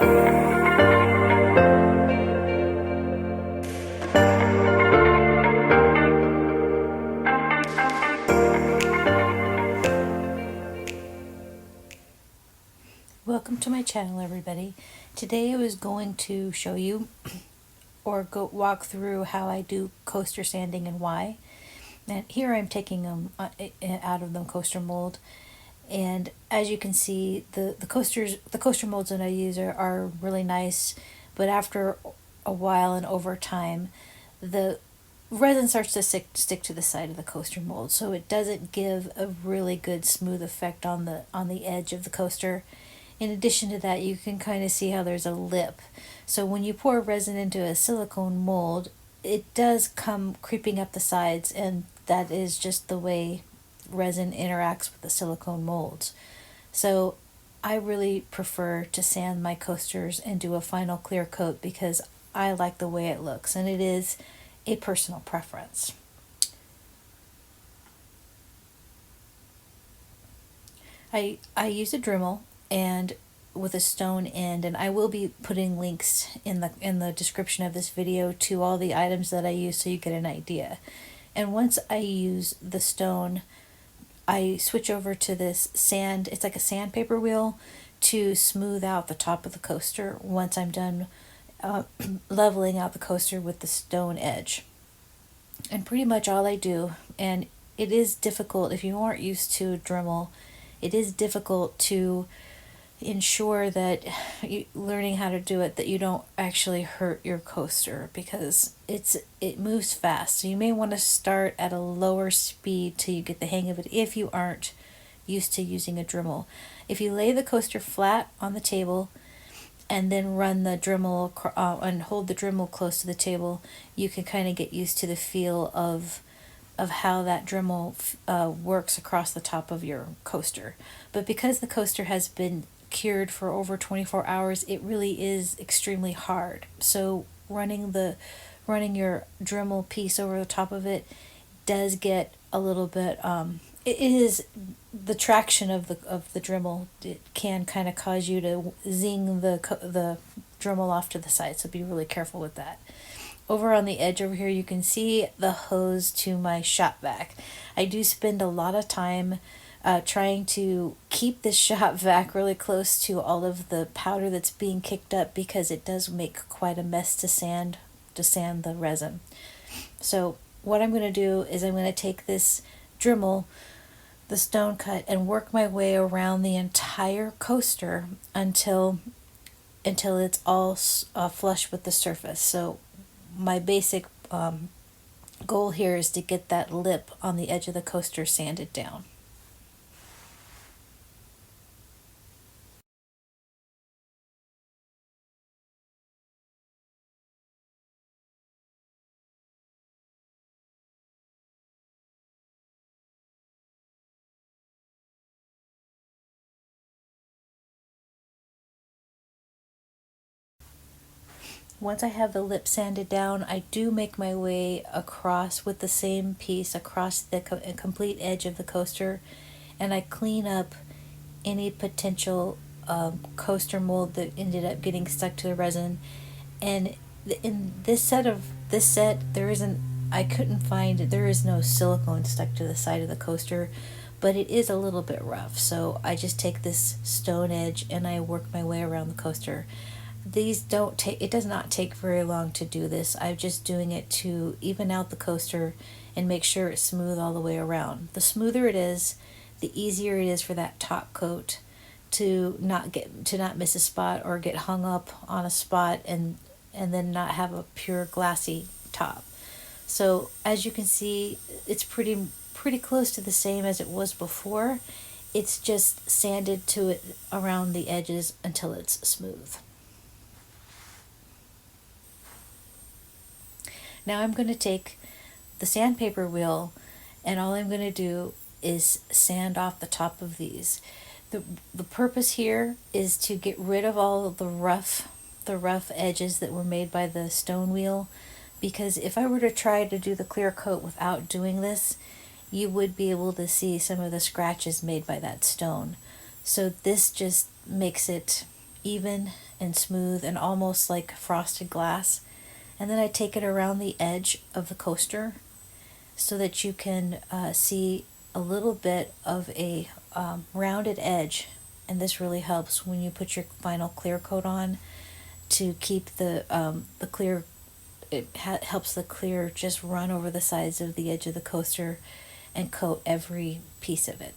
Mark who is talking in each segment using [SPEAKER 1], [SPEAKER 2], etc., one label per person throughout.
[SPEAKER 1] Welcome to my channel, everybody. Today I was going to show you or go walk through how I do coaster sanding and why. And here I'm taking them out of the coaster mold, and as you can see, the coaster molds that I use are really nice, but after a while and over time, the resin starts to stick to the side of the coaster mold, so it doesn't give a really good smooth effect on the edge of the coaster. In addition to that, you can kind of see how there's a lip. So when you pour resin into a silicone mold, it does come creeping up the sides, and that is just the way resin interacts with the silicone molds. So I really prefer to sand my coasters and do a final clear coat because I like the way it looks, and it is a personal preference. I use a Dremel and with a stone end, and I will be putting links in the description of this video to all the items that I use so you get an idea. And once I use the stone, I switch over to this sand. It's like a sandpaper wheel to smooth out the top of the coaster once I'm done leveling out the coaster with the stone edge. And pretty much all I do, and it is difficult if you aren't used to Dremel, it is difficult to ensure that learning how to do it, that you don't actually hurt your coaster, because it moves fast. So you may want to start at a lower speed till you get the hang of it if you aren't used to using a Dremel. If you lay the coaster flat on the table and then run the Dremel and hold the Dremel close to the table, you can kind of get used to the feel of how that Dremel works across the top of your coaster. But because the coaster has been cured for over 24 hours, it really is extremely hard. So running your Dremel piece over the top of it does get a little bit it is the traction of the Dremel. It can kind of cause you to zing the Dremel off to the side, so be really careful with that. Over on the edge over here, you can see the hose to my shop vac. I do spend a lot of time trying to keep this shop vac really close to all of the powder that's being kicked up, because it does make quite a mess to sand the resin. So what I'm going to do is I'm going to take this Dremel, the stone cut, and work my way around the entire coaster until it's all flush with the surface. So my basic goal here is to get that lip on the edge of the coaster sanded down. Once I have the lip sanded down, I do make my way across with the same piece across the complete edge of the coaster, and I clean up any potential coaster mold that ended up getting stuck to the resin. And in this set, there is no silicone stuck to the side of the coaster, but it is a little bit rough. So I just take this stone edge and I work my way around the coaster. It does not take very long to do this. I'm just doing it to even out the coaster and make sure it's smooth all the way around. The smoother it is, the easier it is for that top coat to not miss a spot or get hung up on a spot and then not have a pure glassy top. So as you can see, it's pretty close to the same as it was before. It's just sanded to it around the edges until it's smooth. Now I'm going to take the sandpaper wheel, and all I'm going to do is sand off the top of these. The purpose here is to get rid of all of the rough edges that were made by the stone wheel, because if I were to try to do the clear coat without doing this, you would be able to see some of the scratches made by that stone. So this just makes it even and smooth and almost like frosted glass. And then I take it around the edge of the coaster so that you can see a little bit of a rounded edge. And this really helps when you put your final clear coat on to keep the clear. It helps the clear just run over the sides of the edge of the coaster and coat every piece of it.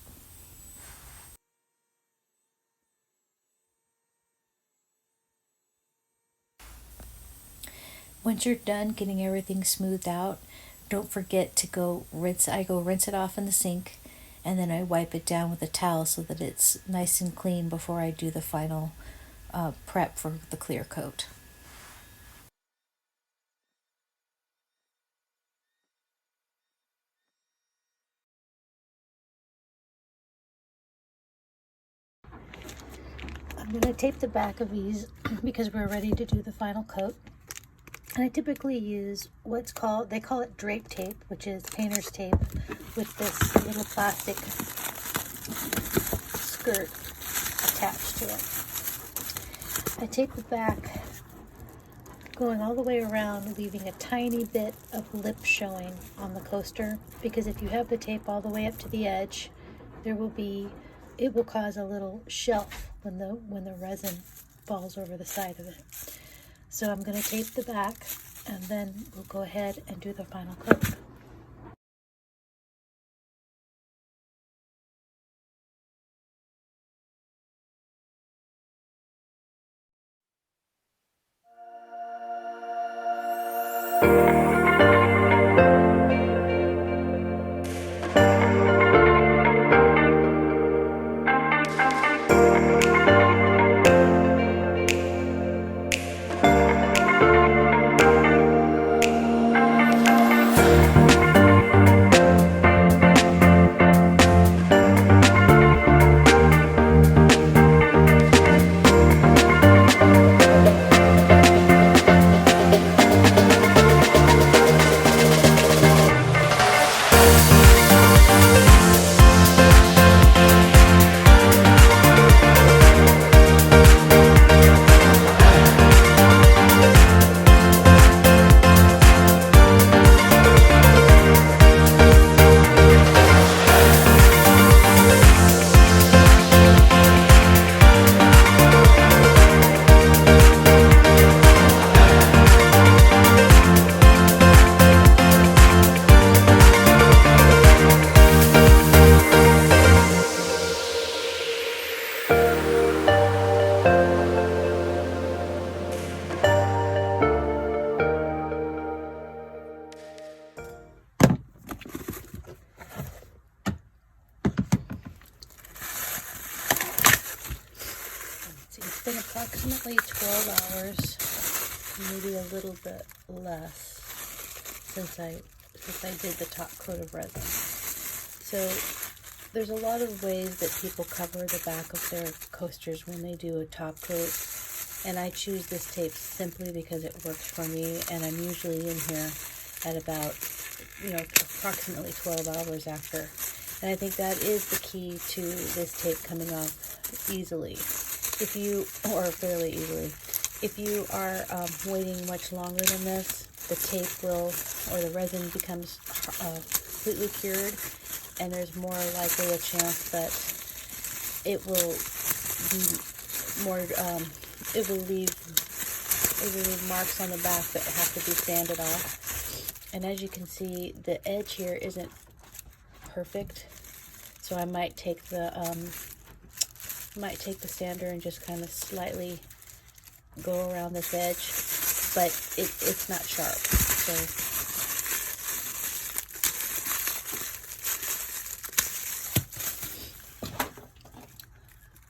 [SPEAKER 1] Once you're done getting everything smoothed out, don't forget to go rinse. I go rinse it off in the sink, and then I wipe it down with a towel so that it's nice and clean before I do the final prep for the clear coat. I'm going to tape the back of these because we're ready to do the final coat. And I typically use what's called, they call it drape tape, which is painter's tape with this little plastic skirt attached to it. I tape the back going all the way around, leaving a tiny bit of lip showing on the coaster, because if you have the tape all the way up to the edge, it will cause a little shelf when the resin falls over the side of it. So I'm going to tape the back, and then we'll go ahead and do the final coat. It's been approximately 12 hours, maybe a little bit less, since I did the top coat of resin. So there's a lot of ways that people cover the back of their coasters when they do a top coat, and I choose this tape simply because it works for me, and I'm usually in here at about, approximately 12 hours after. And I think that is the key to this tape coming off easily. Or fairly easily. If you are waiting much longer than this, the tape or the resin becomes completely cured, and there's more likely a chance that it will be more, it will leave marks on the back that have to be sanded off. And as you can see, the edge here isn't perfect, so I might take the sander and just kind of slightly go around this edge, but it's not sharp. So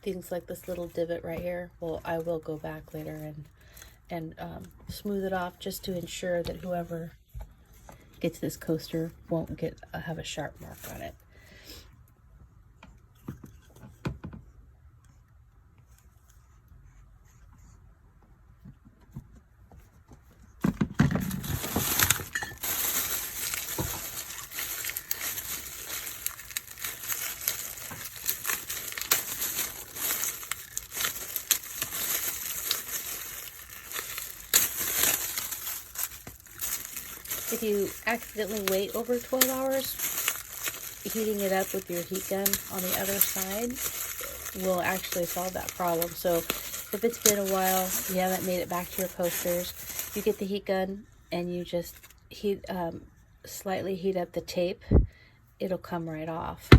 [SPEAKER 1] things like this little divot right here, I will go back later and smooth it off, just to ensure that whoever gets this coaster won't have a sharp mark on it. If you accidentally wait over 12 hours, heating it up with your heat gun on the other side will actually solve that problem. So if it's been a while, you haven't made it back to your coasters, you get the heat gun and you just slightly heat up the tape, it'll come right off.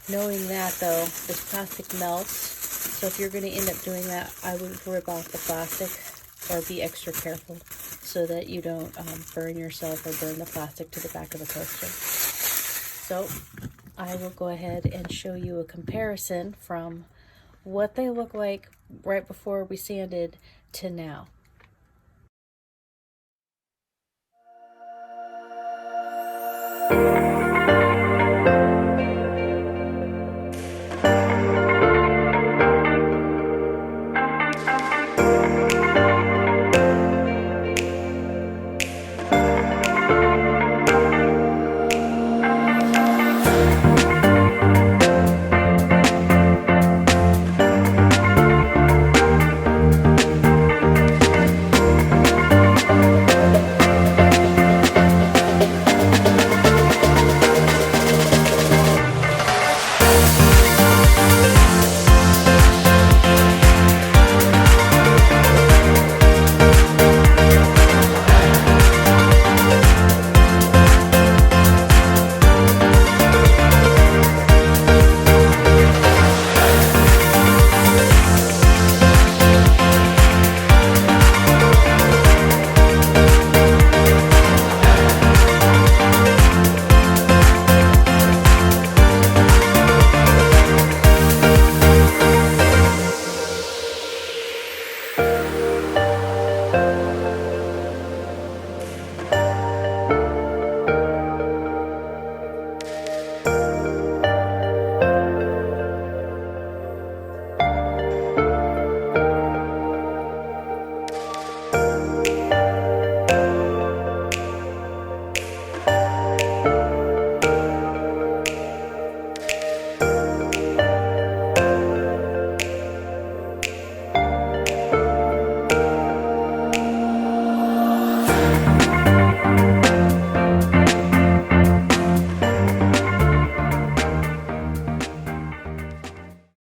[SPEAKER 1] Knowing that though, this plastic melts, so if you're going to end up doing that, I would rip off the plastic or be extra careful so that you don't burn yourself or burn the plastic to the back of the coaster. So I will go ahead and show you a comparison from what they look like right before we sanded to now.